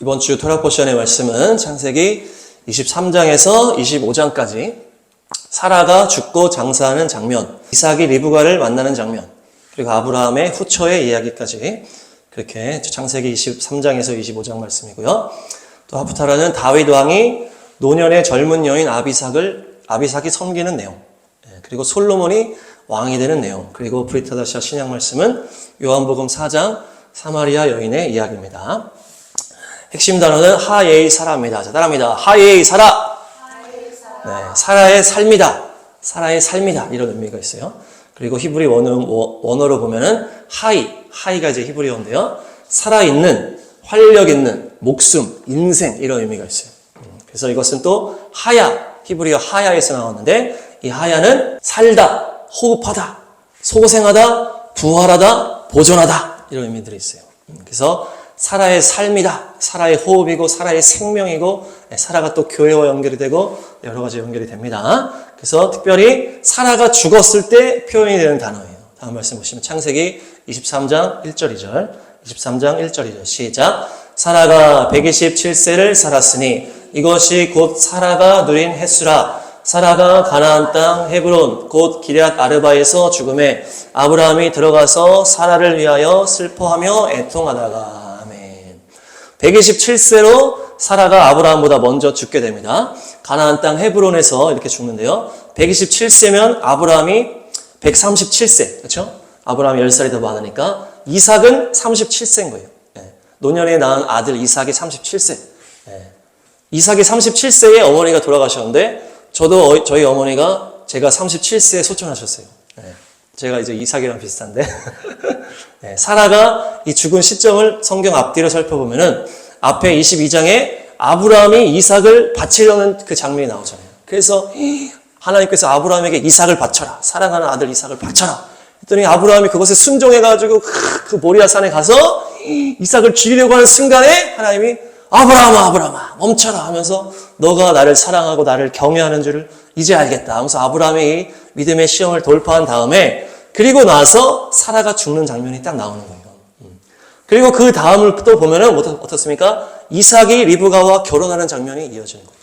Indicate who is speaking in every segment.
Speaker 1: 이번 주 토라 포션의 말씀은 창세기 23장에서 25장까지 사라가 죽고 장사하는 장면, 이삭이 리브가를 만나는 장면, 그리고 아브라함의 후처의 이야기까지 그렇게 창세기 23장에서 25장 말씀이고요. 또 하프타라는 다윗 왕이 노년의 젊은 여인 아비삭이 섬기는 내용, 그리고 솔로몬이 왕이 되는 내용, 그리고 브리타다샤 신약 말씀은 요한복음 4장 사마리아 여인의 이야기입니다. 핵심 단어는 하예이 사라입니다. 자, 따라합니다. 하예이 사라. 네, 사라의 삶이다. 사라의 삶이다. 이런 의미가 있어요. 그리고 히브리 원어로 보면은 하이가 이제 히브리어인데요. 살아있는, 활력 있는, 목숨, 인생 이런 의미가 있어요. 그래서 이것은 또 하야, 히브리어 하야에서 나왔는데 이 하야는 살다, 호흡하다, 소생하다, 부활하다, 보존하다 이런 의미들이 있어요. 그래서 사라의 삶이다. 사라의 호흡이고 사라의 생명이고 사라가 또 교회와 연결이 되고 여러 가지 연결이 됩니다. 그래서 특별히 사라가 죽었을 때 표현이 되는 단어예요. 다음 말씀 보시면 창세기 23장 1절 2절 23장 1절 2절 시작. 사라가 127세를 살았으니 이것이 곧 사라가 누린 횟수라. 사라가 가나안 땅 헤브론 곧 기럇 아르바에서 죽음에 아브라함이 들어가서 사라를 위하여 슬퍼하며 애통하다가 127세로 사라가 아브라함보다 먼저 죽게 됩니다. 가나안 땅 헤브론에서 이렇게 죽는데요. 127세면 아브라함이 137세, 그렇죠? 아브라함이 10살이 더 많으니까 이삭은 37세인 거예요. 노년에 낳은 아들 이삭이 37세. 이삭이 37세에 어머니가 돌아가셨는데 저도 저희 어머니가 제가 37세에 소천하셨어요. 제가 이제 이삭이랑 비슷한데 사라가 이 죽은 시점을 성경 앞뒤로 살펴보면은 앞에 22장에 아브라함이 이삭을 바치려는 그 장면이 나오잖아요. 그래서 하나님께서 아브라함에게 이삭을 바쳐라. 사랑하는 아들 이삭을 바쳐라. 했더니 아브라함이 그것에 순종해가지고 그 모리아 산에 가서 이삭을 죽이려고 하는 순간에 하나님이 아브라함아 멈춰라 하면서 너가 나를 사랑하고 나를 경외하는 줄을 이제 알겠다 하면서 아브라함이 믿음의 시험을 돌파한 다음에 그리고 나서 사라가 죽는 장면이 딱 나오는 거예요. 그리고 그 다음을 또 보면은 어떻습니까? 이삭이 리브가와 결혼하는 장면이 이어지는 거예요.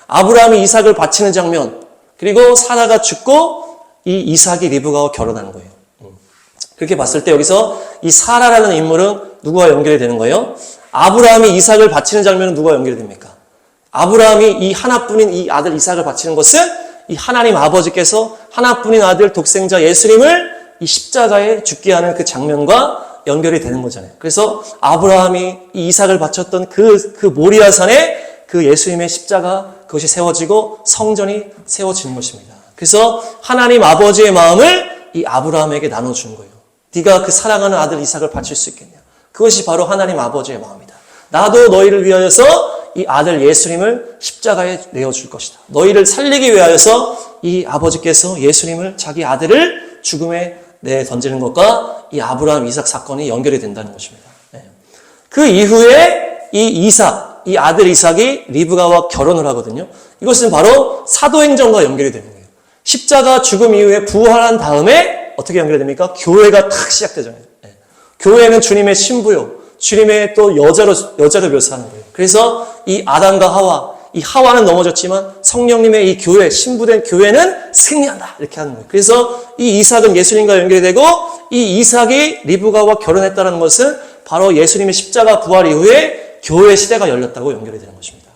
Speaker 1: 아브라함이 이삭을 바치는 장면, 그리고 사라가 죽고 이 이삭이 리브가와 결혼하는 거예요. 그렇게 봤을 때 여기서 이 사라라는 인물은 누구와 연결이 되는 거예요? 아브라함이 이삭을 바치는 장면은 누구와 연결이 됩니까? 아브라함이 이 하나뿐인 이 아들 이삭을 바치는 것은 이 하나님 아버지께서 하나뿐인 아들 독생자 예수님을 이 십자가에 죽게 하는 그 장면과 연결이 되는 거잖아요. 그래서 아브라함이 이 이삭을 바쳤던 그 모리아산에 그 예수님의 십자가 그것이 세워지고 성전이 세워지는 것입니다. 그래서 하나님 아버지의 마음을 이 아브라함에게 나눠준 거예요. 네가 그 사랑하는 아들 이삭을 바칠 수 있겠냐. 그것이 바로 하나님 아버지의 마음이다. 나도 너희를 위하여서 이 아들 예수님을 십자가에 내어줄 것이다. 너희를 살리기 위하여서 이 아버지께서 예수님을 자기 아들을 죽음에 내던지는 것과 이 아브라함 이삭 사건이 연결이 된다는 것입니다. 그 이후에 이 아들 이삭이 리브가와 결혼을 하거든요. 이것은 바로 사도행전과 연결이 되는 거예요. 십자가 죽음 이후에 부활한 다음에 어떻게 연결이 됩니까? 교회가 탁 시작되잖아요. 교회는 주님의 신부요. 주님의 또 여자로 묘사하는 거예요. 그래서 이 아담과 하와, 이 하와는 넘어졌지만 성령님의 이 교회, 신부된 교회는 승리한다. 이렇게 하는 거예요. 그래서 이 이삭은 예수님과 연결이 되고 이 이삭이 리브가와 결혼했다는 것은 바로 예수님의 십자가 부활 이후에 교회 시대가 열렸다고 연결이 되는 것입니다.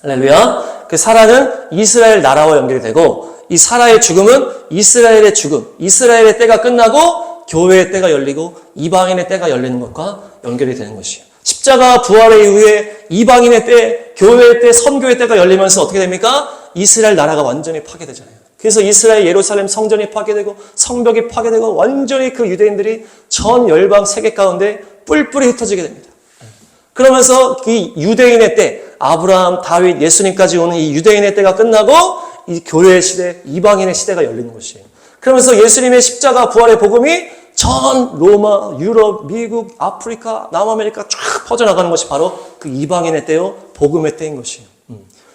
Speaker 1: 할렐루야. 그 사라는 이스라엘 나라와 연결이 되고 이 사라의 죽음은 이스라엘의 죽음, 이스라엘의 때가 끝나고 교회의 때가 열리고 이방인의 때가 열리는 것과 연결이 되는 것이에요. 십자가 부활의 이후에 이방인의 때, 교회의 때, 선교의 때가 열리면서 어떻게 됩니까? 이스라엘 나라가 완전히 파괴되잖아요. 그래서 이스라엘 예루살렘 성전이 파괴되고 성벽이 파괴되고 완전히 그 유대인들이 전 열방 세계 가운데 뿔뿔이 흩어지게 됩니다. 그러면서 이 유대인의 때, 아브라함, 다윗, 예수님까지 오는 이 유대인의 때가 끝나고 이 교회의 시대, 이방인의 시대가 열리는 것이에요. 그러면서 예수님의 십자가 부활의 복음이 전 로마, 유럽, 미국, 아프리카, 남아메리카 쫙 퍼져나가는 것이 바로 그 이방인의 때요, 복음의 때인 것이에요.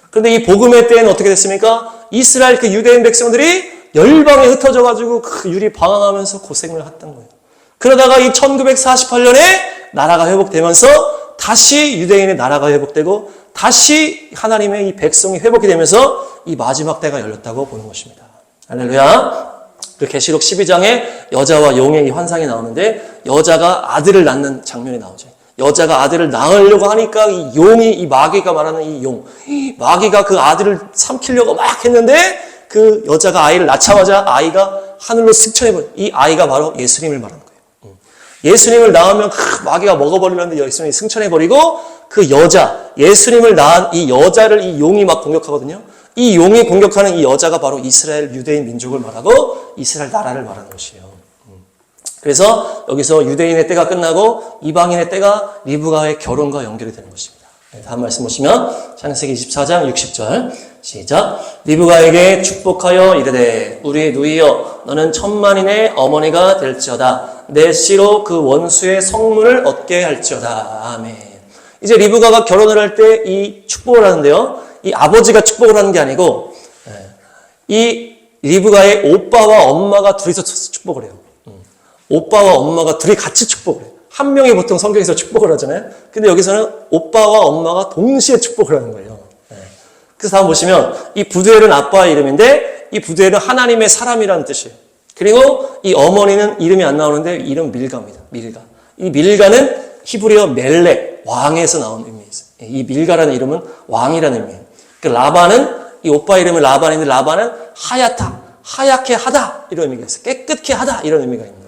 Speaker 1: 그런데 이 복음의 때는 어떻게 됐습니까? 이스라엘 그 유대인 백성들이 열방에 흩어져가지고 그 유리 방황하면서 고생을 했던 거예요. 그러다가 이 1948년에 나라가 회복되면서 다시 유대인의 나라가 회복되고 다시 하나님의 이 백성이 회복이 되면서 이 마지막 때가 열렸다고 보는 것입니다. 할렐루야. 그 계시록 12장에 여자와 용의 이 환상이 나오는데 여자가 아들을 낳는 장면이 나오죠. 여자가 아들을 낳으려고 하니까 이 용이, 이 마귀가 말하는 이 용, 이 마귀가 그 아들을 삼키려고 막 했는데 그 여자가 아이를 낳자마자 아이가 하늘로 승천해버려. 이 아이가 바로 예수님을 말하는 거예요. 예수님을 낳으면 마귀가 먹어버리려는데 예수님이 승천해버리고 그 여자, 예수님을 낳은 이 여자를 이 용이 막 공격하거든요. 이 용이 공격하는 이 여자가 바로 이스라엘 유대인 민족을 말하고 이스라엘 나라를 말하는 것이에요. 그래서 여기서 유대인의 때가 끝나고 이방인의 때가 리브가의 결혼과 연결이 되는 것입니다. 다음 말씀 보시면 창세기 24장 60절 시작. 리브가에게 축복하여 이르되 우리 누이여 너는 천만인의 어머니가 될지어다. 내 씨로 그 원수의 성문을 얻게 할지어다. 아멘. 이제 리브가가 결혼을 할 때 이 축복을 하는데요. 이 아버지가 축복을 하는 게 아니고 이 리브가의 오빠와 엄마가 둘이서 축복을 해요. 오빠와 엄마가 둘이 같이 축복을 해요. 한 명이 보통 성경에서 축복을 하잖아요. 근데 여기서는 오빠와 엄마가 동시에 축복을 하는 거예요. 그래서 다음 보시면 이 부두엘은 아빠의 이름인데 이 부두엘은 하나님의 사람이라는 뜻이에요. 그리고 이 어머니는 이름이 안 나오는데 이름 밀가입니다. 밀가. 이 밀가는 히브리어 멜렉, 왕에서 나온 의미예요. 이 밀가라는 이름은 왕이라는 의미예요. 그 라반은 이 오빠 이름은 라반인데 라반은 하얗다, 하얗게 하다 이런 의미가 있어요. 깨끗게 하다 이런 의미가 있는 거예요.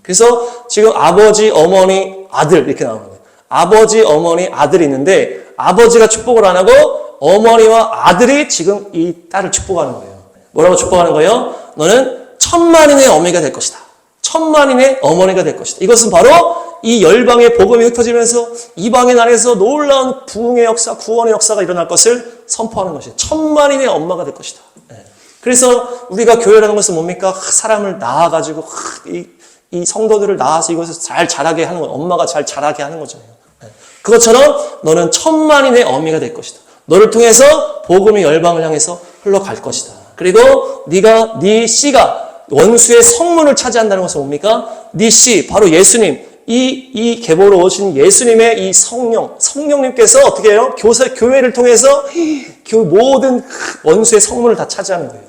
Speaker 1: 그래서 지금 아버지, 어머니, 아들 이렇게 나오는 거예요. 아버지, 어머니, 아들이 있는데 아버지가 축복을 안 하고 어머니와 아들이 지금 이 딸을 축복하는 거예요. 뭐라고 축복하는 거예요? 너는 천만인의 어머니가 될 것이다. 천만인의 어머니가 될 것이다. 이것은 바로 이 열방의 복음이 흩어지면서 이방인 안에서 놀라운 부흥의 역사, 구원의 역사가 일어날 것을 선포하는 것이에요. 천만인의 엄마가 될 것이다. 그래서 우리가 교회라는 것은 뭡니까? 사람을 낳아가지고 이 성도들을 낳아서 이것을 잘 자라게 하는 거예요. 엄마가 잘 자라게 하는 거잖아요. 그것처럼 너는 천만인의 어미가 될 것이다. 너를 통해서 복음이 열방을 향해서 흘러갈 것이다. 그리고 네 씨가 원수의 성문을 차지한다는 것은 뭡니까? 네 씨, 바로 예수님. 이 계보로 오신 예수님의 이 성령님께서 어떻게 해요? 교회를 통해서 그 모든 원수의 성문을 다 차지하는 거예요.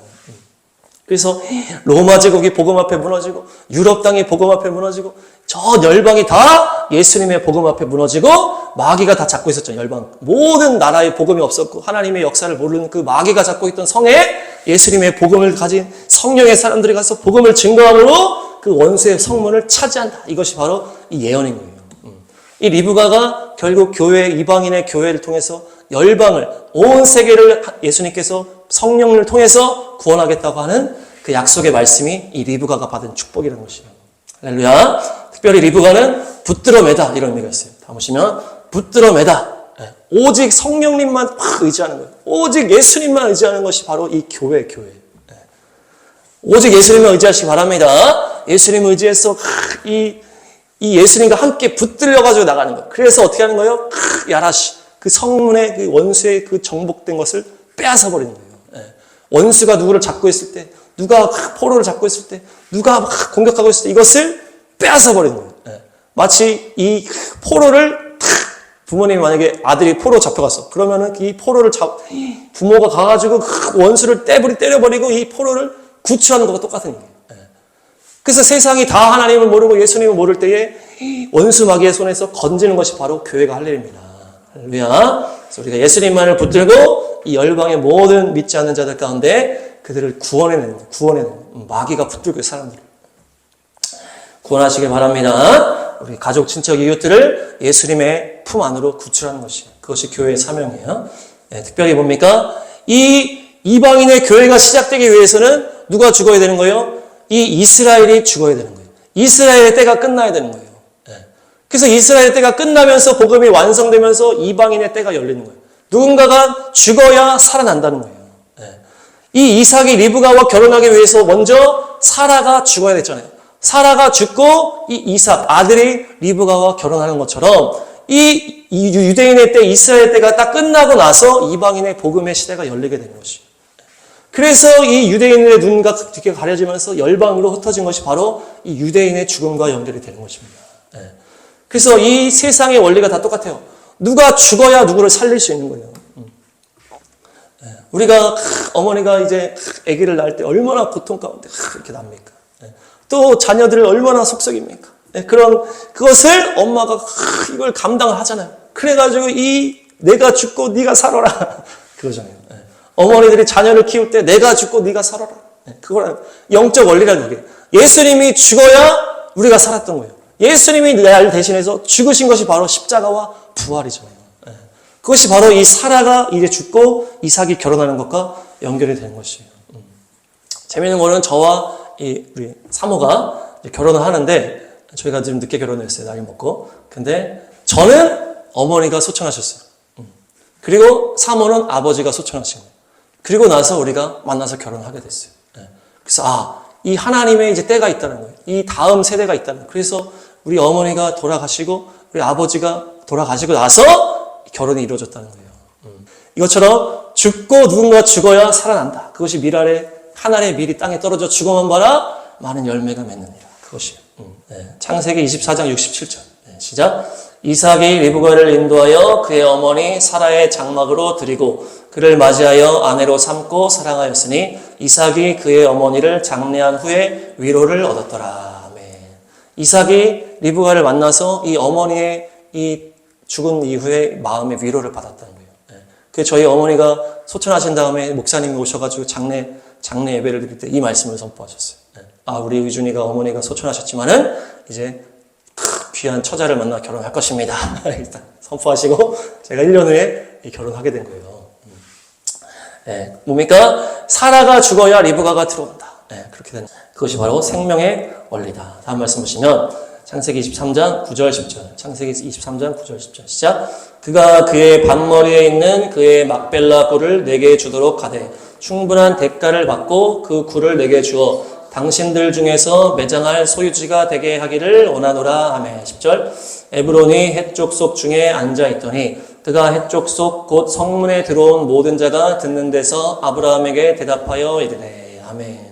Speaker 1: 그래서 로마 제국이 복음 앞에 무너지고 유럽 땅이 복음 앞에 무너지고 저 열방이 다 예수님의 복음 앞에 무너지고 마귀가 다 잡고 있었죠. 열방 모든 나라에 복음이 없었고 하나님의 역사를 모르는 그 마귀가 잡고 있던 성에 예수님의 복음을 가진 성령의 사람들이 가서 복음을 증거함으로 그 원수의 성문을 차지한다. 이것이 바로 이 예언인 거예요. 이 리브가가 결국 교회, 이방인의 교회를 통해서 열방을, 온 세계를 예수님께서 성령을 통해서 구원하겠다고 하는 그 약속의 말씀이 이 리브가가 받은 축복이라는 것이에요. 할렐루야. 특별히 리브가는 붙들어 매다 이런 의미가 있어요. 다 보시면 붙들어 매다. 오직 성령님만 의지하는 거예요. 오직 예수님만 의지하는 것이 바로 이 교회. 오직 예수님만 의지하시기 바랍니다. 예수님 의지해서 이 예수님과 함께 붙들려가지고 나가는 거예요. 그래서 어떻게 하는 거예요? 야라시. 그 성문의 그 원수의 그 정복된 것을 빼앗아 버리는 거예요. 원수가 누구를 잡고 있을 때, 누가 포로를 잡고 있을 때, 누가 막 공격하고 있을 때 이것을 빼앗아 버리는 거예요. 마치 이 포로를 부모님이 만약에 아들이 포로 잡혀갔어. 그러면은 이 포로를 부모가 가가지고 원수를 때려버리고 이 포로를 구출하는 것과 똑같은 얘기예요. 그래서 세상이 다 하나님을 모르고 예수님을 모를 때에 원수 마귀의 손에서 건지는 것이 바로 교회가 할 일입니다. 할렐루야. 그래서 우리가 예수님만을 붙들고 이 열방의 모든 믿지 않는 자들 가운데 그들을 구원해내는 마귀가 붙들고 사람들을 구원하시길 바랍니다. 우리 가족, 친척, 이웃들을 예수님의 품 안으로 구출하는 그것이 교회의 사명이에요. 특별히 뭡니까? 이 이방인의 교회가 시작되기 위해서는 누가 죽어야 되는 거예요? 이 이스라엘이 죽어야 되는 거예요. 이스라엘의 때가 끝나야 되는 거예요. 그래서 이스라엘의 때가 끝나면서 복음이 완성되면서 이방인의 때가 열리는 거예요. 누군가가 죽어야 살아난다는 거예요. 이 이삭이 리브가와 결혼하기 위해서 먼저 사라가 죽어야 됐잖아요. 사라가 죽고 이 이삭 아들이 리브가와 결혼하는 것처럼 이 유대인의 때, 이스라엘 때가 딱 끝나고 나서 이방인의 복음의 시대가 열리게 되는 것이에요. 그래서 이 유대인의 눈과 귀가 가려지면서 열방으로 흩어진 것이 바로 이 유대인의 죽음과 연결이 되는 것입니다. 그래서 이 세상의 원리가 다 똑같아요. 누가 죽어야 누구를 살릴 수 있는 거예요. 우리가 어머니가 이제 아기를 낳을 때 얼마나 고통 가운데 이렇게 납니까? 또 자녀들을 얼마나 속썩입니까? 그것을 엄마가 이걸 감당을 하잖아요. 그래가지고 내가 죽고 네가 살아라 그러잖아요. 어머니들이 자녀를 키울 때 내가 죽고 네가 살아라. 그거랑 영적 원리라는 게 예수님이 죽어야 우리가 살았던 거예요. 예수님이 나를 대신해서 죽으신 것이 바로 십자가와 부활이잖아요. 그것이 바로 이 사라가 이제 죽고 이삭이 결혼하는 것과 연결이 되는 것이에요. 재미있는 거는 저와 우리 사모가 결혼을 하는데 저희가 좀 늦게 결혼했어요. 나이 먹고. 근데 저는 어머니가 소천하셨어요. 그리고 사모는 아버지가 소천하신 거예요. 그리고 나서 우리가 만나서 결혼을 하게 됐어요. 그래서 이 하나님의 이제 때가 있다는 거예요. 이 다음 세대가 있다는 거예요. 그래서 우리 어머니가 돌아가시고 우리 아버지가 돌아가시고 나서 결혼이 이루어졌다는 거예요. 이것처럼 죽고 누군가 죽어야 살아난다. 그것이 미랄에 하나의 밀이 땅에 떨어져 죽어만 봐라 많은 열매가 맺느니라. 그것이에요. 창세기 24장 67절. 시작. 이삭이 리브가를 인도하여 그의 어머니 사라의 장막으로 들이고 그를 맞이하여 아내로 삼고 사랑하였으니 이삭이 그의 어머니를 장례한 후에 위로를 얻었더라. 아멘. 이삭이 리브가를 만나서 이 어머니의 이 죽은 이후에 마음의 위로를 받았다는 거예요. 그래서 저희 어머니가 소천하신 다음에 목사님이 오셔가지고 장례 예배를 드릴 때 이 말씀을 선포하셨어요. 우리 의준이가 어머니가 소천하셨지만은 이제 귀한 처자를 만나 결혼할 것입니다. 일단 선포하시고 제가 1년 후에 결혼하게 된 거예요. 뭡니까? 사라가 죽어야 리브가가 들어온다. 그렇게 된 그것이 바로 생명의 원리다. 다음 말씀 보시면 창세기 23장 9절 10절. 창세기 23장 9절 10절. 시작. 그가 그의 반머리에 있는 그의 막벨라 꿀을 내게 주도록 하되 충분한 대가를 받고 그 꿀을 내게 주어 당신들 중에서 매장할 소유지가 되게 하기를 원하노라 하매. 10절. 에브론이 헷족 속 중에 앉아 있더니 그가 헷족 속 곧 성문에 들어온 모든 자가 듣는 데서 아브라함에게 대답하여 이르되. 아멘.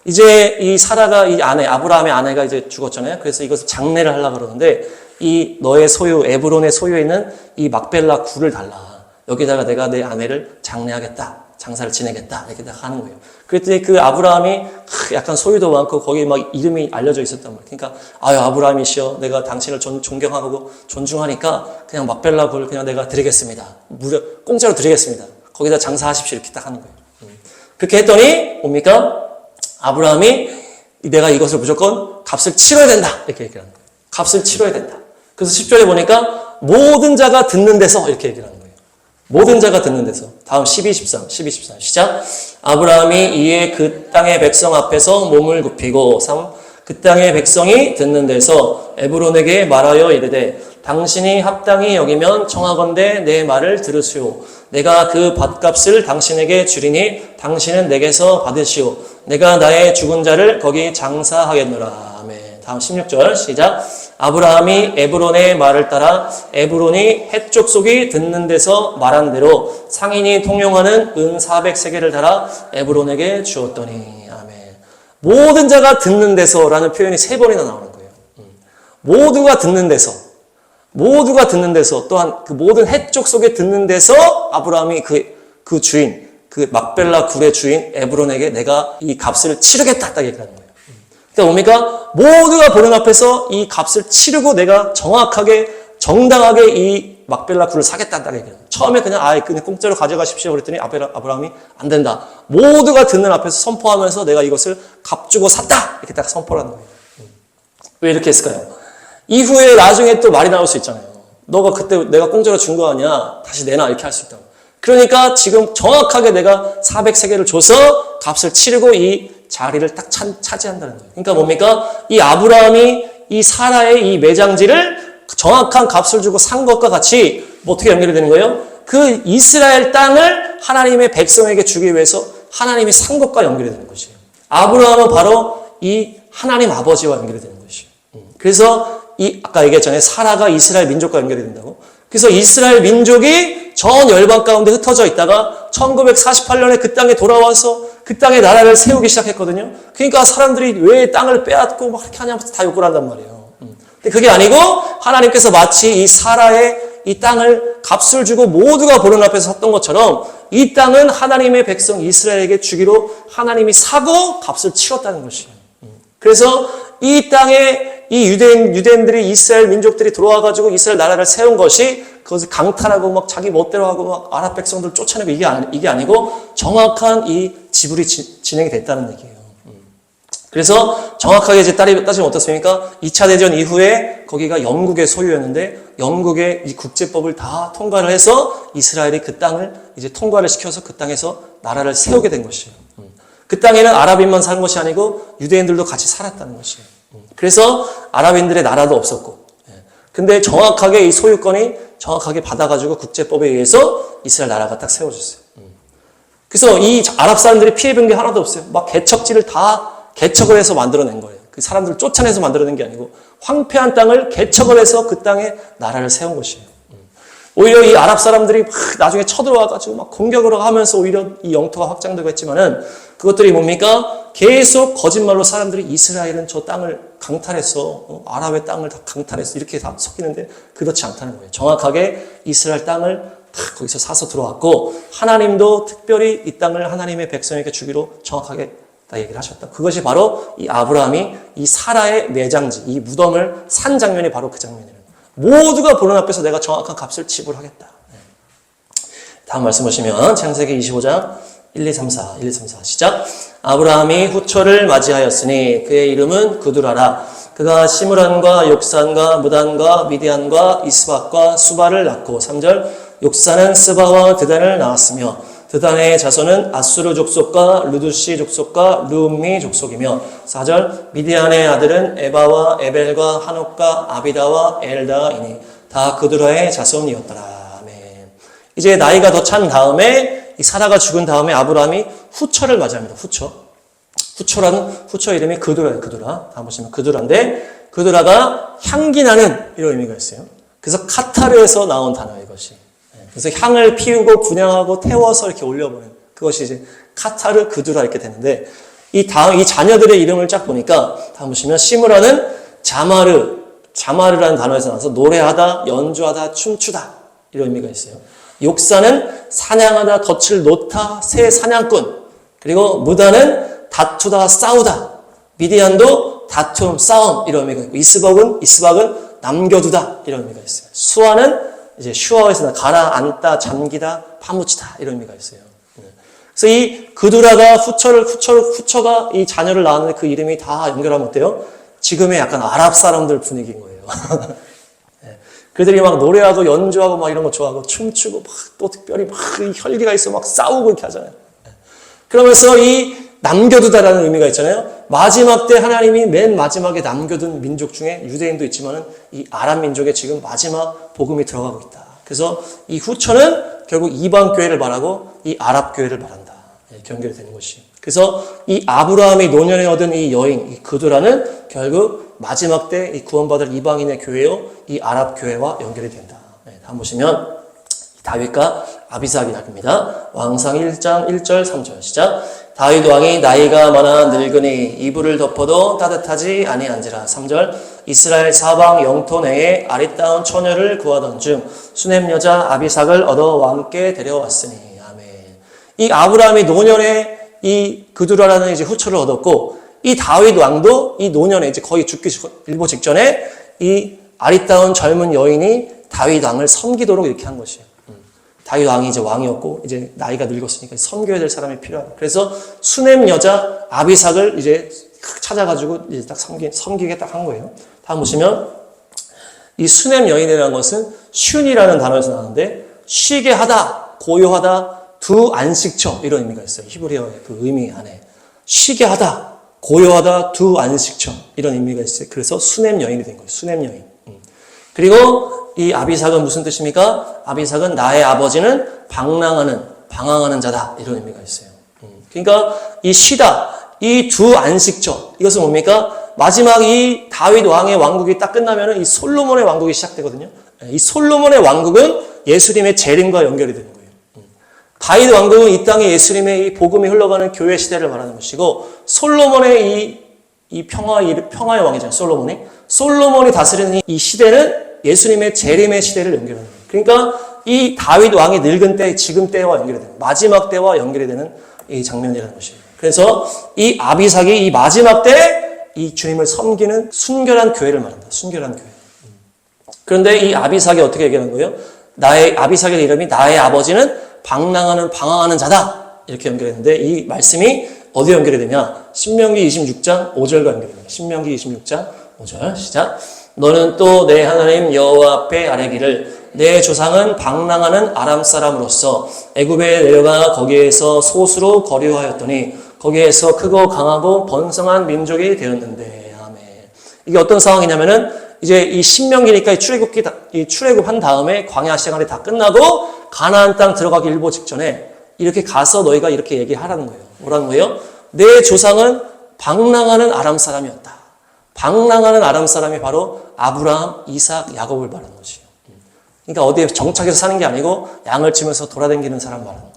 Speaker 1: 이제 이 사라가 이 아내, 아브라함의 아내가 이제 죽었잖아요. 그래서 이것을 장례를 하려고 그러는데 이 너의 소유, 에브론의 소유에 있는 이 막벨라 굴을 달라. 여기다가 내가 내 아내를 장례하겠다. 장사를 지내겠다. 이렇게 하는 거예요. 그랬더니 그 아브라함이 약간 소유도 많고 거기 막 이름이 알려져 있었단 말이에요. 그러니까 아브라함이시여 내가 당신을 존경하고 존중하니까 그냥 막벨라 굴 그냥 내가 드리겠습니다. 무려 공짜로 드리겠습니다. 거기다 장사하십시오. 이렇게 딱 하는 거예요. 그렇게 했더니 뭡니까? 아브라함이 내가 이것을 무조건 값을 치러야 된다. 이렇게 얘기하는 거예요. 값을 치러야 된다. 그래서 10절에 보니까 모든 자가 듣는 데서 이렇게 얘기를 하는 거예요. 모든 자가 듣는 데서. 다음 12, 13 시작. 아브라함이 이에 그 땅의 백성 앞에서 몸을 굽히고 3. 그 땅의 백성이 듣는 데서 에브론에게 말하여 이르되 당신이 합당히 여기면 청하건대 내 말을 들으시오. 내가 그 밭값을 당신에게 주리니 당신은 내게서 받으시오. 내가 나의 죽은 자를 거기 장사하겠노라. 아멘. 다음 16절 시작. 아브라함이 에브론의 말을 따라 에브론이 헷족 속이 듣는 데서 말한 대로 상인이 통용하는 은 400세겔을 달아 에브론에게 주었더니. 아멘. 모든 자가 듣는 데서라는 표현이 3번이나 나오는 거예요. 모두가 듣는 데서 또한 그 모든 헷족 속에 듣는 데서 아브라함이 그 주인, 그 막벨라 굴의 주인 에브론에게 내가 이 값을 치르겠다 딱 얘기하는 거예요. 그러니까 뭡니까? 모두가 보는 앞에서 이 값을 치르고 내가 정확하게 정당하게 이 막벨라 굴을 사겠다 딱 얘기해요. 처음에 그냥 공짜로 가져가십시오 그랬더니 아브라함이 안 된다. 모두가 듣는 앞에서 선포하면서 내가 이것을 값 주고 샀다 이렇게 딱 선포를 하는 거예요. 왜 이렇게 했을까요? 이후에 나중에 또 말이 나올 수 있잖아요. 너가 그때 내가 공짜로 준 거 아니야. 다시 내놔 이렇게 할 수 있다고. 그러니까 지금 정확하게 내가 400세겔을 줘서 값을 치르고 이 자리를 딱 차지한다는 거예요. 그러니까 뭡니까? 이 아브라함이 이 사라의 이 매장지를 정확한 값을 주고 산 것과 같이 어떻게 연결이 되는 거예요? 그 이스라엘 땅을 하나님의 백성에게 주기 위해서 하나님이 산 것과 연결이 되는 것이에요. 아브라함은 바로 이 하나님 아버지와 연결이 되는 것이에요. 그래서 아까 얘기했잖아요. 사라가 이스라엘 민족과 연결이 된다고. 그래서 이스라엘 민족이 전 열방 가운데 흩어져 있다가 1948년에 그 땅에 돌아와서 그 땅에 나라를 세우기 시작했거든요. 그러니까 사람들이 왜 땅을 빼앗고 막 이렇게 하냐면서 다 욕을 한단 말이에요. 근데 그게 아니고 하나님께서 마치 이 사라의 이 땅을 값을 주고 모두가 보는 앞에서 섰던 것처럼 이 땅은 하나님의 백성 이스라엘에게 주기로 하나님이 사고 값을 치렀다는 것이에요. 그래서 이 땅에 이 유대인들이 이스라엘 민족들이 들어와가지고 이스라엘 나라를 세운 것이 그것을 강탈하고 막 자기 멋대로 하고 막 아랍 백성들 쫓아내고 이게 아니고 정확한 이 지불이 진행이 됐다는 얘기예요. 그래서 정확하게 이제 따지면 어떻습니까? 2차 대전 이후에 거기가 영국의 소유였는데 영국의 이 국제법을 다 통과를 해서 이스라엘이 그 땅을 이제 통과를 시켜서 그 땅에서 나라를 세우게 된 것이에요. 그 땅에는 아랍인만 사는 것이 아니고 유대인들도 같이 살았다는 것이에요. 그래서 아랍인들의 나라도 없었고, 근데 정확하게 이 소유권이 정확하게 받아가지고 국제법에 의해서 이스라엘 나라가 딱 세워졌어요. 그래서 이 아랍 사람들이 피해본 게 하나도 없어요. 막 개척지를 다 개척을 해서 만들어낸 거예요. 그 사람들을 쫓아내서 만들어낸 게 아니고 황폐한 땅을 개척을 해서 그 땅에 나라를 세운 것이에요. 오히려 이 아랍 사람들이 막 나중에 쳐들어와가지고 막 공격을 하면서 오히려 이 영토가 확장되고 했지만은 그것들이 뭡니까? 계속 거짓말로 사람들이 이스라엘은 저 땅을 강탈했어. 아랍의 땅을 다 강탈했어. 이렇게 다 속이는데 그렇지 않다는 거예요. 정확하게 이스라엘 땅을 다 거기서 사서 들어왔고 하나님도 특별히 이 땅을 하나님의 백성에게 주기로 정확하게 다 얘기를 하셨다. 그것이 바로 이 아브라함이 이 사라의 매장지, 이 무덤을 산 장면이 바로 그 장면이에요. 모두가 보는 앞에서 내가 정확한 값을 지불하겠다. 다음 말씀 보시면 창세기 25장 1, 2, 3, 4 시작. 아브라함이 후처를 맞이하였으니 그의 이름은 그두라라. 그가 시므란과 욕산과 무단과 미디안과 이스박과 수바를 낳고 3절 욕산은 스바와 드단을 낳았으며 드단의 자손은 아수르 족속과 루두시 족속과 루음미 족속이며 4절 미디안의 아들은 에바와 에벨과 한옥과 아비다와 엘다이니 다 그두라의 자손이었더라. 아멘. 이제 나이가 더 찬 다음에 이 사라가 죽은 다음에 아브라함이 후처를 맞이합니다. 후처 이름이 그두라예요. 그두라. 다음 보시면 그두라인데 그두라가 향기 나는 이런 의미가 있어요. 그래서 카타르에서 나온 단어예요. 이것이. 그래서 향을 피우고 분양하고 태워서 이렇게 올려보는 그것이 이제 카타르 그두라 이렇게 되는데 이 자녀들의 이름을 쫙 보니까 다음 보시면 시므라는 자마르라는 단어에서 나와서 노래하다, 연주하다, 춤추다 이런 의미가 있어요. 욕사는 사냥하다, 덫을 놓다, 새 사냥꾼. 그리고 무다는 다투다, 싸우다. 미디안도 다툼, 싸움 이런 의미가 있고 이스박은 남겨두다 이런 의미가 있어요. 수아는 이제 슈아에서 가라앉다, 잠기다, 파묻히다 이런 의미가 있어요. 그래서 이 그두라가 후처가 이 자녀를 낳았는데 그 이름이 다 연결하면 어때요? 지금의 약간 아랍 사람들 분위기인 거예요. 그들이 막 노래하고 연주하고 막 이런 거 좋아하고 춤추고 막 또 특별히 막 혈기가 있어 막 싸우고 이렇게 하잖아요. 그러면서 이 남겨두다라는 의미가 있잖아요. 마지막 때 하나님이 맨 마지막에 남겨둔 민족 중에 유대인도 있지만은 이 아랍 민족에 지금 마지막 복음이 들어가고 있다. 그래서 이 후처는 결국 이방 교회를 말하고 이 아랍 교회를 말한다. 이렇게 연결이 되는 것이. 그래서 이 아브라함이 노년에 얻은 이 여인, 이 그두라는 결국 마지막 때 이 구원받을 이방인의 교회요, 이 아랍 교회와 연결이 된다. 다음 보시면 다윗과 아비삭이 나옵니다. 왕상 1장 1절 3절 시작. 다윗 왕이 나이가 많아 늙으니 이불을 덮어도 따뜻하지 아니한지라. 3절 이스라엘 사방 영토 내에 아리따운 처녀를 구하던 중 수넴 여자 아비삭을 얻어 왕께 데려왔으니. 아멘. 이 아브라함이 노년에 이 그두라라는 이제 후처를 얻었고 이 다윗 왕도 이 노년에 이제 거의 죽기 일보 직전에 이 아리따운 젊은 여인이 다윗 왕을 섬기도록 이렇게 한 것이에요. 다윗 왕이 이제 왕이었고 이제 나이가 늙었으니까 섬겨야 될 사람이 필요하다. 그래서 수넴 여자 아비삭을 이제 찾아가지고 이제 딱 섬기게 딱 한 거예요. 다음 보시면 이 수넴 여인이라는 것은 슌이라는 단어에서 나오는데 쉬게 하다, 고요하다, 두 안식처 이런 의미가 있어요. 히브리어의 그 의미 안에 쉬게 하다, 고요하다, 두 안식처 이런 의미가 있어요. 그래서 수넴 여인이 된 거예요. 수넴 여인. 그리고 이 아비삭은 무슨 뜻입니까? 아비삭은 나의 아버지는 방황하는 자다 이런 의미가 있어요. 그러니까 이 쉬다, 이 두 안식처 이것은 뭡니까? 마지막 이 다윗 왕의 왕국이 딱 끝나면은 이 솔로몬의 왕국이 시작되거든요. 이 솔로몬의 왕국은 예수님의 재림과 연결이 되는 거예요. 다윗 왕국은 이 땅에 예수님의 이 복음이 흘러가는 교회 시대를 말하는 것이고 솔로몬의 이 평화의 왕이잖아요. 솔로몬이 다스리는 이 시대는 예수님의 재림의 시대를 연결하는 거예요. 그러니까 이 다윗 왕이 늙은 때, 지금 때와 연결이 되는, 마지막 때와 연결이 되는 이 장면이라는 것이에요. 그래서 이 아비삭이 이 마지막 때 이 주님을 섬기는 순결한 교회를 말합니다. 순결한 교회. 그런데 이 아비삭이 어떻게 얘기하는 거예요? 아비삭의 이름이 나의 아버지는 방황하는 자다. 이렇게 연결했는데 이 말씀이 어디에 연결이 되냐? 신명기 26장 5절과 연결이 됩니다. 신명기 26장 5절 시작. 너는 또 내 하나님 여호와 앞에 아뢰기를 내 조상은 방랑하는 아람 사람으로서 애굽에 내려가 거기에서 소수로 거류하였더니 거기에서 크고 강하고 번성한 민족이 되었는데. 아멘. 이게 어떤 상황이냐면은 이제 이 신명기니까 이 출애굽한 다음에 광야 생활이 다 끝나고 가나안 땅 들어가기 일보 직전에 이렇게 가서 너희가 이렇게 얘기하라는 거예요. 뭐라는 거예요? 내 조상은 방랑하는 아람 사람이었다. 방랑하는 아람 사람이 바로 아브라함, 이삭, 야곱을 말하는 것이에요. 그러니까 어디에 정착해서 사는 게 아니고 양을 치면서 돌아다니는 사람 말하는 거예요.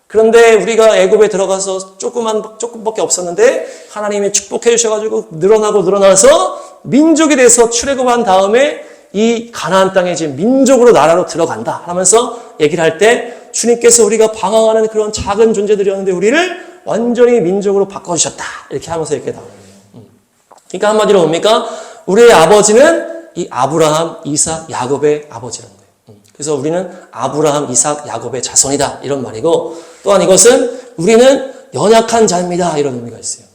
Speaker 1: 그런데 우리가 애굽에 들어가서 조금밖에 없었는데 하나님이 축복해 주셔가지고 늘어나서 민족이 돼서 출애굽한 다음에 이 가나안 땅에 지금 민족으로 나라로 들어간다 하면서 얘기를 할 때 주님께서 우리가 방황하는 그런 작은 존재들이었는데 우리를 완전히 민족으로 바꿔주셨다 이렇게 하면서 이렇게 나오는 거예요. 그러니까 한마디로 뭡니까? 우리의 아버지는 이 아브라함, 이삭, 야곱의 아버지라는 거예요. 그래서 우리는 아브라함, 이삭, 야곱의 자손이다 이런 말이고, 또한 이것은 우리는 연약한 자입니다 이런 의미가 있어요.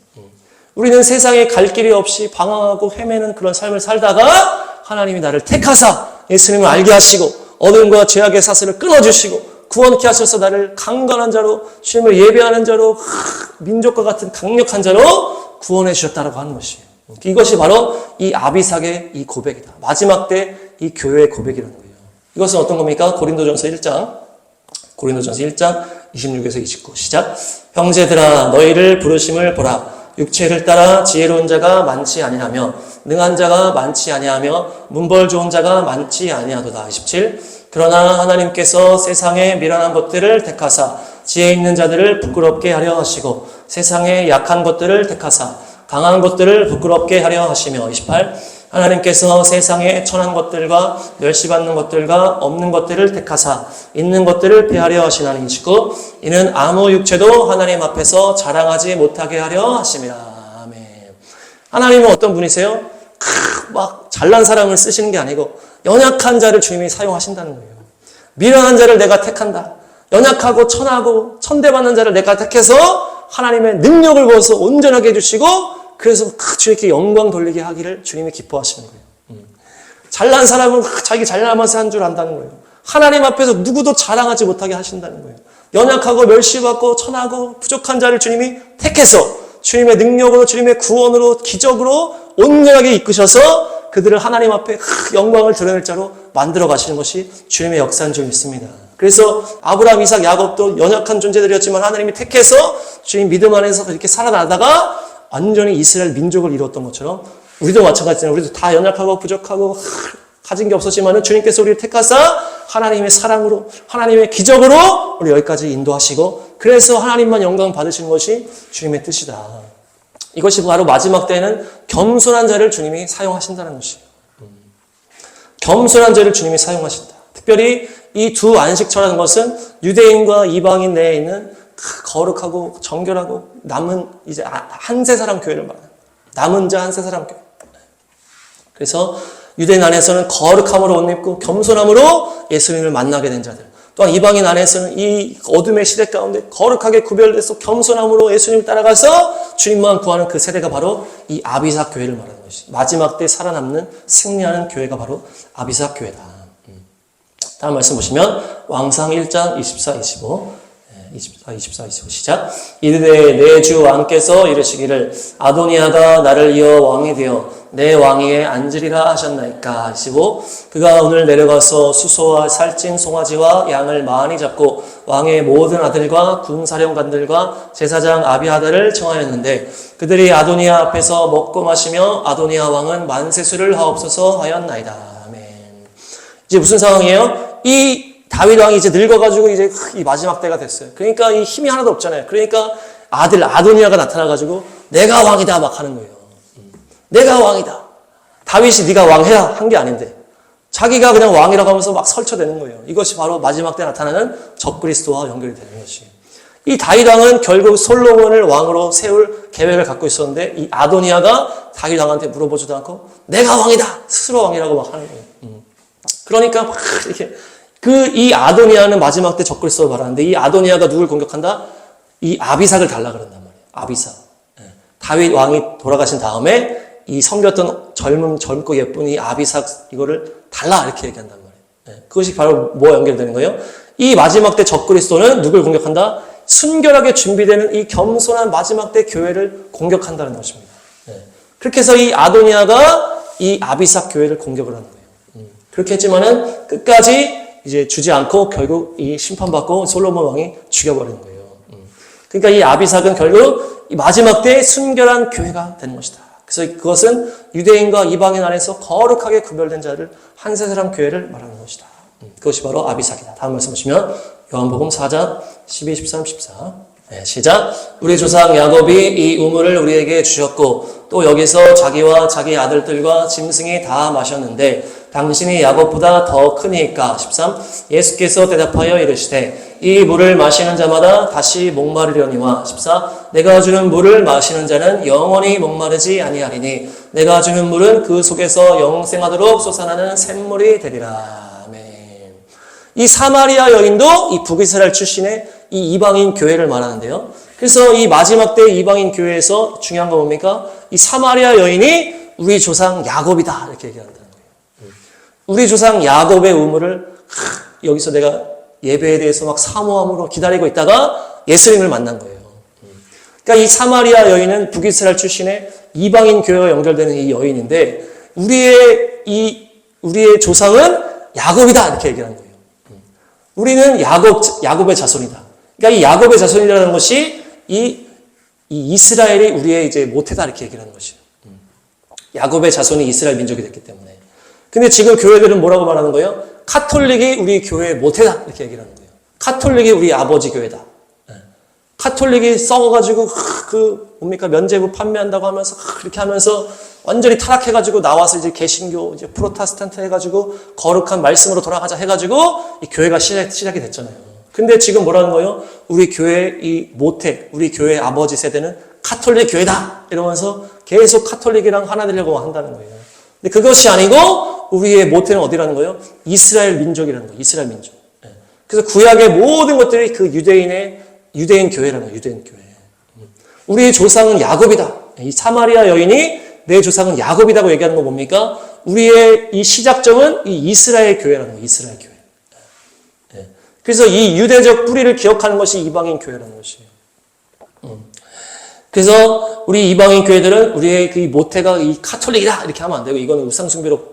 Speaker 1: 우리는 세상에 갈 길이 없이 방황하고 헤매는 그런 삶을 살다가 하나님이 나를 택하사 예수님을 알게 하시고 어둠과 죄악의 사슬을 끊어주시고 구원케 하셔서 나를 강건한 자로, 주님을 예배하는 자로, 민족과 같은 강력한 자로 구원해 주셨다라고 하는 것이에요. 이것이 바로 이 아비삭의 이 고백이다. 마지막 때 이 교회의 고백이라는 거예요. 이것은 어떤 겁니까? 고린도전서 1장 26에서 29 시작. 형제들아 너희를 부르심을 보라. 육체를 따라 지혜로운 자가 많지 아니하며 능한 자가 많지 아니하며 문벌 좋은 자가 많지 아니하도다. 27. 그러나 하나님께서 세상의 미련한 것들을 택하사 지혜 있는 자들을 부끄럽게 하려 하시고 세상의 약한 것들을 택하사 강한 것들을 부끄럽게 하려 하시며. 28. 하나님께서 세상의 천한 것들과 멸시받는 것들과 없는 것들을 택하사 있는 것들을 폐하려 하시나니. 29. 이는 아무 육체도 하나님 앞에서 자랑하지 못하게 하려 하심이라. 아멘. 하나님은 어떤 분이세요? 막 잘난 사람을 쓰시는 게 아니고 연약한 자를 주님이 사용하신다는 거예요. 미련한 자를 내가 택한다. 연약하고 천하고 천대받는 자를 내가 택해서 하나님의 능력을 부어서 온전하게 해주시고 그래서 주님께 영광 돌리게 하기를 주님이 기뻐하시는 거예요. 잘난 사람은 자기 잘나면서 한 줄 안다는 거예요. 하나님 앞에서 누구도 자랑하지 못하게 하신다는 거예요. 연약하고 멸시받고 천하고 부족한 자를 주님이 택해서 주님의 능력으로 주님의 구원으로 기적으로 온전하게 이끄셔서 그들을 하나님 앞에 영광을 드러낼 자로 만들어 가시는 것이 주님의 역사인 줄 믿습니다. 그래서 아브라함, 이삭, 야곱도 연약한 존재들이었지만 하나님이 택해서 주님 믿음 안에서 이렇게 살아나다가 완전히 이스라엘 민족을 이뤘던 것처럼 우리도 마찬가지잖아요. 우리도 다 연약하고 부족하고 가진 게 없었지만 주님께서 우리를 택하사 하나님의 사랑으로 하나님의 기적으로 우리 여기까지 인도하시고 그래서 하나님만 영광 받으시는 것이 주님의 뜻이다. 이것이 바로 마지막 때에는 겸손한 자를 주님이 사용하신다는 것이에요. 겸손한 자를 주님이 사용하신다. 특별히 이 두 안식처라는 것은 유대인과 이방인 내에 있는 거룩하고 정결하고 남은 이제 한세 사람 교회를 말합니다. 남은 자 한세 사람 교회. 그래서 유대인 안에서는 거룩함으로 옷 입고 겸손함으로 예수님을 만나게 된 자들. 또한 이방인 안에서는 이 어둠의 시대 가운데 거룩하게 구별돼서 겸손함으로 예수님을 따라가서 주님만 구하는 그 세대가 바로 이 아비삭 교회를 말하는 것이. 마지막 때 살아남는 승리하는 교회가 바로 아비삭 교회다. 다음 말씀 보시면 왕상 1장 24, 25 시작. 이르되 내 주 왕께서 이르시기를 아도니아가 나를 이어 왕이 되어 내 왕위에 앉으리라 하셨나이까. 25. 그가 오늘 내려가서 수소와 살찐 송아지와 양을 많이 잡고 왕의 모든 아들과 군사령관들과 제사장 아비아달을 청하였는데 그들이 아도니아 앞에서 먹고 마시며 아도니아 왕은 만세수를 하옵소서 하였나이다. 아멘. 이제 무슨 상황이에요? 이 다윗 왕이 이제 늙어가지고 이제 이 마지막 때가 됐어요. 그러니까 이 힘이 하나도 없잖아요. 그러니까 아들 아도니아가 나타나가지고 내가 왕이다 막 하는 거예요. 내가 왕이다. 다윗이 네가 왕해라 한 게 아닌데 자기가 그냥 왕이라고 하면서 막 설쳐대는 거예요. 이것이 바로 마지막 때 나타나는 적그리스도와 연결이 되는 것이에요. 이 다윗 왕은 결국 솔로몬을 왕으로 세울 계획을 갖고 있었는데 이 아도니아가 다윗 왕한테 물어보지도 않고 내가 왕이다 스스로 왕이라고 막 하는 거예요. 그러니까 막 이렇게 이 아도니아는 마지막 때 적그리스도를 말하는데 이 아도니아가 누굴 공격한다? 이 아비삭을 달라 그런단 말이에요. 아비삭. 다윗 왕이 돌아가신 다음에 이 섬겼던 젊고 예쁜 이 아비삭 이거를 달라 이렇게 얘기한단 말이에요. 그것이 바로 뭐와 연결되는 거예요? 이 마지막 때 적그리스도는 누굴 공격한다? 순결하게 준비되는 이 겸손한 마지막 때 교회를 공격한다는 것입니다. 그렇게 해서 이 아도니아가 이 아비삭 교회를 공격을 하는 거예요. 그렇게 했지만은 끝까지 이제 주지 않고 결국 이 심판받고 솔로몬 왕이 죽여버리는 거예요. 그러니까 이 아비삭은 결국 이 마지막 때 순결한 교회가 되는 것이다. 그래서 그것은 유대인과 이방인 안에서 거룩하게 구별된 자를 한세 사람 교회를 말하는 것이다. 그것이 바로 아비삭이다. 다음 말씀 보시면 요한복음 4장 12, 13, 14 시작. 우리 조상 야곱이 이 우물을 우리에게 주셨고 또 여기서 자기와 자기 아들들과 짐승이 다 마셨는데 당신이 야곱보다 더 크니까 13 예수께서 대답하여 이르시되 이 물을 마시는 자마다 다시 목마르려니와 14 내가 주는 물을 마시는 자는 영원히 목마르지 아니하리니 내가 주는 물은 그 속에서 영생하도록 솟아나는 샘물이 되리라. 아멘. 이 사마리아 여인도 이 북이스라엘 출신의 이 이방인 교회를 말하는데요. 그래서 이 마지막 때 이방인 교회에서 중요한 거 뭡니까? 이 사마리아 여인이 우리 조상 야곱이다 이렇게 얘기한다는 거예요. 우리 조상 야곱의 우물을 여기서 내가 예배에 대해서 막 사모함으로 기다리고 있다가 예수님을 만난 거예요. 그러니까 이 사마리아 여인은 북이스라엘 출신의 이방인 교회와 연결되는 이 여인인데 우리의 조상은 야곱이다 이렇게 얘기하는 거예요. 우리는 야곱의 자손이다. 그러니까 이 야곱의 자손이라는 것이 이 이스라엘이 우리의 이제 모태다 이렇게 얘기를 하는 것이에요. 야곱의 자손이 이스라엘 민족이 됐기 때문에. 근데 지금 교회들은 뭐라고 말하는 거예요? 카톨릭이 우리 교회의 모태다 이렇게 얘기를 하는 거예요. 카톨릭이 우리 아버지 교회다. 카톨릭이 썩어가지고 뭡니까 면제부 판매한다고 하면서 그렇게 하면서 완전히 타락해가지고 나와서 이제 개신교 이제 프로테스탄트 해가지고 거룩한 말씀으로 돌아가자 해가지고 이 교회가 시작이 됐잖아요. 근데 지금 뭐라는 거예요? 우리 교회 이 모태, 우리 교회 아버지 세대는 카톨릭 교회다 이러면서 계속 카톨릭이랑 하나 되려고 한다는 거예요. 근데 그것이 아니고 우리의 모태는 어디라는 거예요? 이스라엘 민족이라는 거예요. 이스라엘 민족. 그래서 구약의 모든 것들이 그 유대인 교회라는 거예요. 유대인 교회. 우리의 조상은 야곱이다. 이 사마리아 여인이 내 조상은 야곱이라고 얘기하는 건 뭡니까? 우리의 이 시작점은 이 이스라엘 교회라는 거예요. 이스라엘 교회. 그래서 이 유대적 뿌리를 기억하는 것이 이방인 교회라는 것이에요. 그래서 우리 이방인 교회들은 우리의 그 모태가 이 카톨릭이다 이렇게 하면 안 되고 이거는 우상숭배로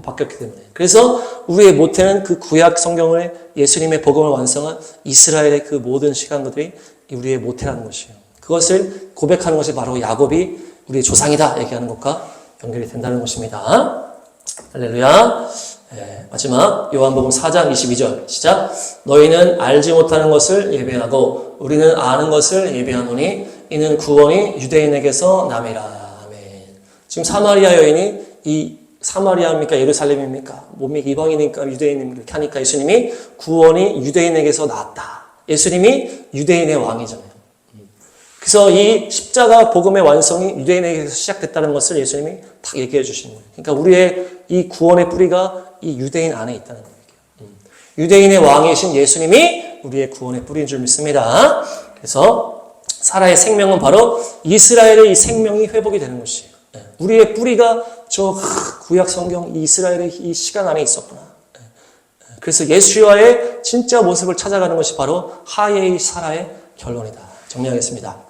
Speaker 1: 바뀌었기 때문에. 그래서 우리의 모태는 그 구약 성경을 예수님의 복음을 완성한 이스라엘의 그 모든 시간들이 우리의 모태라는 것이에요. 그것을 고백하는 것이 바로 야곱이 우리의 조상이다 얘기하는 것과 연결이 된다는 것입니다. 할렐루야. 마지막 요한복음 4장 22절 시작. 너희는 알지 못하는 것을 예배하고 우리는 아는 것을 예배하노니 이는 구원이 유대인에게서 남이라. 아멘. 지금 사마리아 여인이 이 사마리아입니까? 예루살렘입니까? 뭡니까? 이방인이니까 유대인입니까? 이렇게 하니까 예수님이 구원이 유대인에게서 나왔다. 예수님이 유대인의 왕이잖아요. 그래서 이 십자가 복음의 완성이 유대인에게서 시작됐다는 것을 예수님이 딱 얘기해 주시는 거예요. 그러니까 우리의 이 구원의 뿌리가 이 유대인 안에 있다는 거예요. 유대인의 왕이신 예수님이 우리의 구원의 뿌리인 줄 믿습니다. 그래서 사라의 생명은 바로 이스라엘의 이 생명이 회복이 되는 것이에요. 우리의 뿌리가 저 구약 성경 이스라엘의 이 시간 안에 있었구나. 그래서 예수와의 진짜 모습을 찾아가는 것이 바로 하예이 사라의 결론이다. 정리하겠습니다.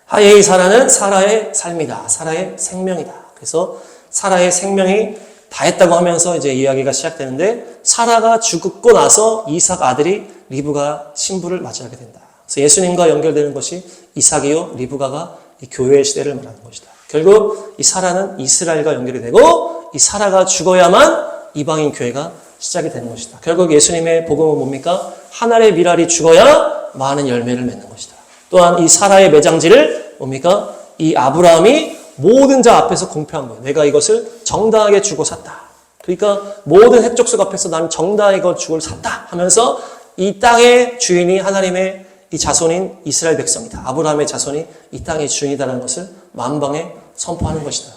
Speaker 1: 하예이 사라는 사라의 삶이다. 사라의 생명이다. 그래서 사라의 생명이 다 했다고 하면서 이제 이야기가 시작되는데 사라가 죽고 나서 이삭 아들이 리브가 신부를 맞이하게 된다. 그래서 예수님과 연결되는 것이 이삭이요 리브가가 이 교회의 시대를 말하는 것이다. 결국 이 사라는 이스라엘과 연결이 되고 이 사라가 죽어야만 이방인 교회가 시작이 되는 것이다. 결국 예수님의 복음은 뭡니까? 한 알의 밀알이 죽어야 많은 열매를 맺는 것이다. 또한 이 사라의 매장지를 뭡니까? 이 아브라함이 모든 자 앞에서 공표한 거예요. 내가 이것을 정당하게 주고 샀다. 그러니까 모든 핵족속 앞에서 나는 정당하게 이걸 주고 샀다 하면서 이 땅의 주인이 하나님의 이 자손인 이스라엘 백성이다. 아브라함의 자손이 이 땅의 주인이다라는 것을 만방에 선포하는 것이다.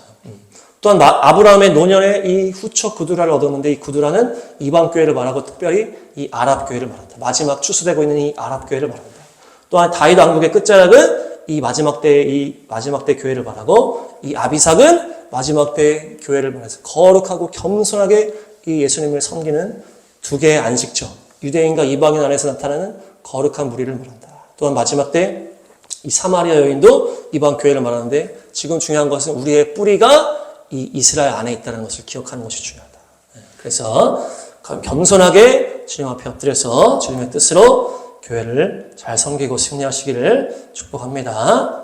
Speaker 1: 또한 아브라함의 노년에 이 후처 구두라를 얻었는데 이 구두라는 이방 교회를 말하고 특별히 이 아랍 교회를 말한다. 마지막 추수되고 있는 이 아랍 교회를 말한다. 또한 다윗 왕국의 끝자락은 이 마지막 때 교회를 말하고 이 아비삭은 마지막 때 교회를 말해서 거룩하고 겸손하게 이 예수님을 섬기는 두 개의 안식처, 유대인과 이방인 안에서 나타나는 거룩한 무리를 말한다. 또한 마지막 때 이 사마리아 여인도 이방 교회를 말하는데 지금 중요한 것은 우리의 뿌리가 이 이스라엘 안에 있다는 것을 기억하는 것이 중요하다. 그래서 겸손하게 주님 앞에 엎드려서 주님의 뜻으로 교회를 잘 섬기고 승리하시기를 축복합니다.